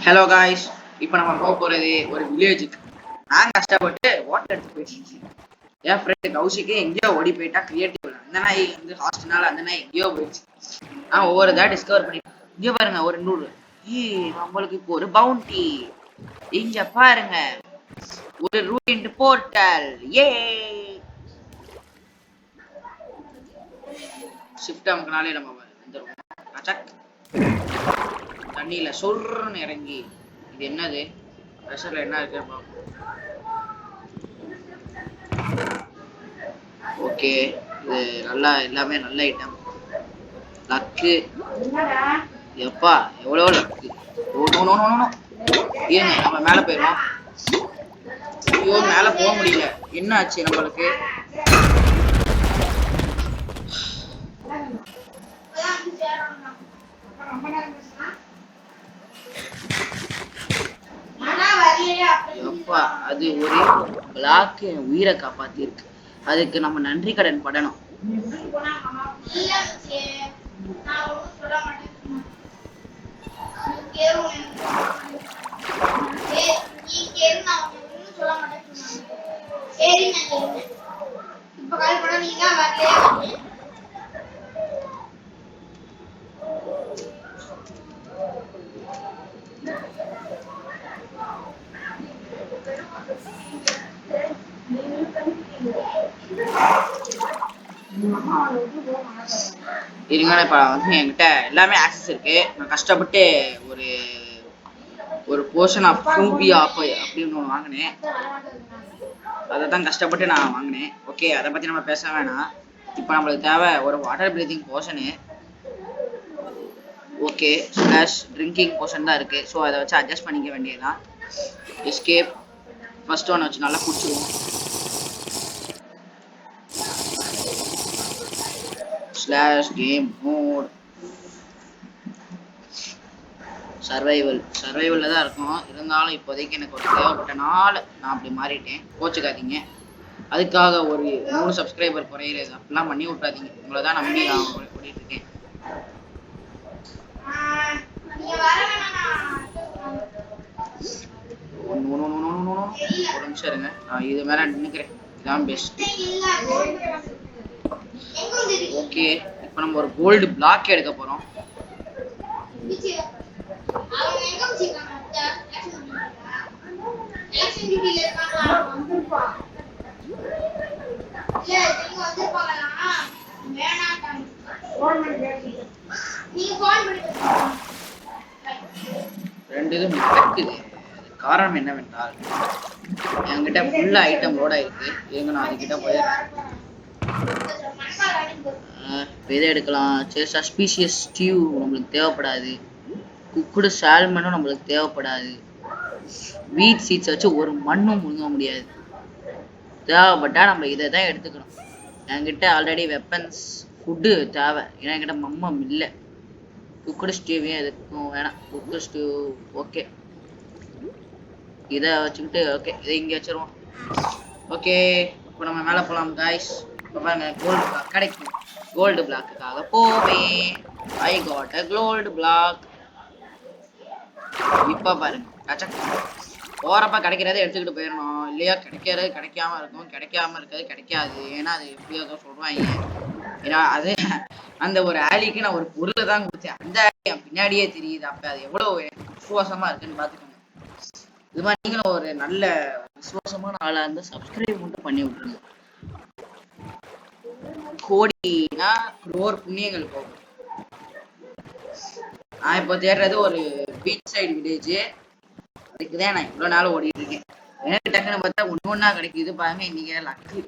Hello guys, இப்போ நம்ம போக போகிறது ஒரு வில்லேஜுக்கு. நான் கஷ்டப்பட்டு ஓட்டர் எடுத்து போயிட்டு என் ஃப்ரெண்டு கௌஷிக்கு எங்கேயோ ஓடி போயிட்டா கிரியேட்டிவ். அந்த நாய் வந்து ஹாஸ்டல்னால அந்த நாய் எங்கேயோ போயிடுச்சு. நான் ஒவ்வொரு இதாக டிஸ்கவர் பண்ணி இங்கே பாருங்க ஒரு 100. நம்மளுக்கு இப்போ ஒரு பவுண்டி இங்க பாருங்க, ஒரு ரூயின்ட் போர்ட்டல். ஏ ஷிஃப்ட் அமுக்குனாலே நம்ம வந்துருவோம். தண்ணியில சொல்றன்னு இறங்கி இது என்னது ப்ரெஷர்ல என்ன இருக்கு. ஓகே, இது நல்லா எல்லாமே நல்ல ஐட்டம். லக்கு எப்பா எவ்வளோ லக்கு. ஏங்க நம்ம மேலே போயிடும். ஐயோ மேலே போக முடியல, என்ன ஆச்சு நம்மளுக்கு? எப்பா அது ஒரு பிளாக் உயிரை காப்பாத்தி இருக்கு. அதுக்கு நம்ம நன்றி கடன் படணும். இருங்க, இப்போ வந்து என்கிட்ட எல்லாமே ஆக்சஸ் இருக்கு. நான் கஷ்டப்பட்டு ஒரு போர்ஷன் ஆஃப் ஃபூபியா அப்படின்னு ஒன்று வாங்கினேன். அதை தான் கஷ்டப்பட்டு நான் வாங்கினேன். ஓகே, அதை பற்றி நம்ம பேச வேணாம். இப்போ நம்மளுக்கு தேவை ஒரு water breathing portion. Okay, slash drinking portion தான் இருக்குது. ஸோ அதை வச்சு அட்ஜஸ்ட் பண்ணிக்க வேண்டியதுதான். எஸ்கேப் ஃபர்ஸ்ட் ஒன் வச்சு நல்லா குடிச்சிடுவோம். ஸ்லாஷ் கேம் மோட் சர்வைவலில் தான் இருக்கும். இருந்தாலும் இப்போதைக்கு எனக்கு ஒரு தேவைப்பட்டனால நான் அப்படி மாறிட்டேன். கோச்சுக்காதீங்க. அதுக்காக ஒரு 3 சப்ஸ்கிரைபர் குறையிறது அப்படிலாம் பண்ணி விட்றாதீங்க. உங்களை தான் நம்பி நான் ஓடிட்டு இருக்கேன். ஒரு நிமிஷம் இருங்க, நான் இது மேலே நின்றுக்கிறேன். இதுதான் பெஸ்ட். ஓகே, இப்போ நம்ம ஒரு கோல்டு பிளாக் எடுக்க போகிறோம். ரெண்டு இது நடக்குது. காரணம் என்னவென்றால் என்கிட்ட ஃபுல்லா ஐட்டம் லோட் ஆயிருக்கு. எங்க நான் அதுக்கிட்ட போயிடுறேன். இதை எடுக்கலாம். சரி, சஸ்பீஷியஸ் ஸ்டியூ நம்மளுக்கு தேவைப்படாது. குக்குடு சால்மனும் நம்மளுக்கு தேவைப்படாது. வீட் சீட்ஸ் வச்சு ஒரு மண்ணும் முழுங்க முடியாது. தேவைப்பட்டா நம்ம இதை தான் எடுத்துக்கணும். என்கிட்ட ஆல்ரெடி வெப்பன்ஸ் ஃபுட்டு தேவை. என்கிட்ட மம்மம் இல்லை. குக்குடு ஸ்டியூவையும் எதுக்கும் வேணாம். குக்குடு ஸ்டியூ ஓகே, இதை வச்சுக்கிட்டு ஓகே இதை இங்கே வச்சிருவோம். ஓகே, இப்போ நம்ம மேலே போகலாம் காய்ஸ். இப்போ பாருங்க, கோல்டு பிளாக் கிடைக்கும். கோல்டு பிளாக்குக்காக போவேன். I got a gold block. இப்போ பாருங்க, போறப்ப கிடைக்கிறத எடுத்துக்கிட்டு போயிடணும். இல்லையா கிடைக்கிறது கிடைக்காம இருக்கும், கிடைக்காம இருக்கிறது கிடைக்காது. ஏன்னா அது எப்படியோ சொல்றாங்க. ஏன்னா அது அந்த ஒரு ஆலிக்கு நான் ஒரு பொருளை தான் கொடுத்தேன். அந்த ஆலி என் பின்னாடியே தெரியுது. அப்ப அது எவ்வளவு விசுவாசமா இருக்குன்னு பாத்துக்கோங்க. இது மாதிரி நீங்களும் ஒரு நல்ல விசுவாசமான ஆளா இருந்தா சப்ஸ்கிரைப் மட்டும் பண்ணி விட்டுருங்க. கோடினா குரோர் புண்ணியங்கள் போகும். நான் இப்போ தேடுறது ஒரு பீச் சைடு வில்லேஜ். அதுக்குதான் நான் இவ்வளவு நாள் ஓடிட்டு இருக்கேன். எனக்கு டக்குன்னு பார்த்தா ஒண்ணா கிடைக்குது பாருங்க. இன்னைக்கு லக்கு.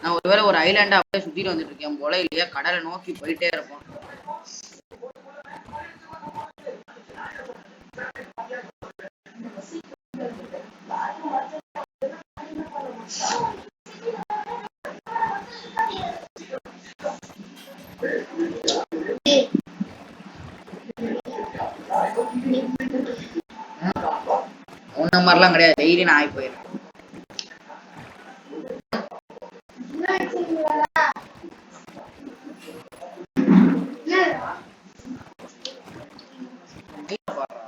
நான் ஒருவேளை ஒரு ஐலாண்டா அப்படியே சுத்திட்டு வந்துட்டு இருக்கேன் போல. இல்லையா கடலை நோக்கி போயிட்டே இருப்போம். ஒன்ன மாதிரிலாம் கிடையாது. டெய்லி நான் ஆகி போயிடுறேன்.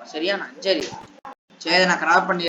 சரியா நஞ்சரி. சரி நான் கிராப் பண்ணி